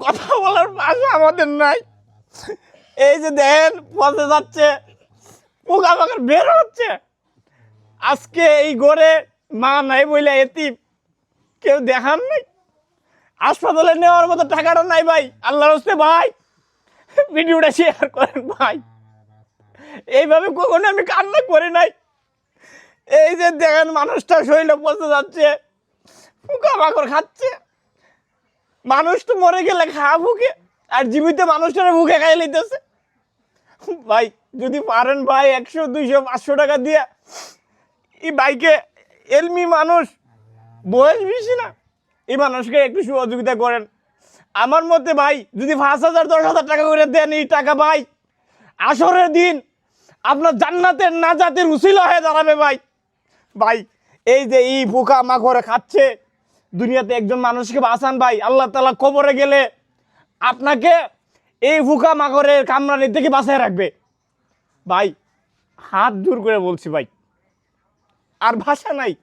কথা বলার ভাষা আমাদের নাই। এই যে দেখেন পচে যাচ্ছে, পোকামাকড় বের হচ্ছে। আজকে এই ঘরে মা নাই বইলে এতিম, কেউ দেখান নাই, হাসপাতালে নেওয়ার মতো টাকাটা নাই ভাই। আল্লাহর হস্তে ভাই ভিডিওটা শেয়ার করেন ভাই। এইভাবে কখনো আমি কান্না করি নাই। এই যে দেখেন মানুষটা শরীরে পচে যাচ্ছে, পোকামাকড় খাচ্ছে। মানুষ তো মরে গেলে খাওয়া ভুকে, আর জীবিত মানুষটারা ভুকে খাই লইতেছে। ভাই যদি পারেন ভাই 100, 200, 500 টাকা দিয়ে এই বাইকে, এলমি মানুষ, বয়স বেশি না, এই মানুষকে একটু সহযোগিতা করেন। আমার মতে ভাই যদি 5,000, 10,000 টাকা করে দেন, এই টাকা ভাই আসরের দিন আপনার জান্নাতের নাজাতের উসিলা হয়ে দাঁড়াবে ভাই। ভাই এই যে এই পোকা মাকড়ে খাচ্ছে, দুনিয়াতে একজন মানুষকে বাঁচান ভাই। আল্লাহ তাআলা কবরে গেলে আপনাকে এই পোকা মাকড়ের কামড়ানি থেকে বাঁচায় রাখবে ভাই। হাত জোর করে বলছি ভাই, আর ভাষা নাই।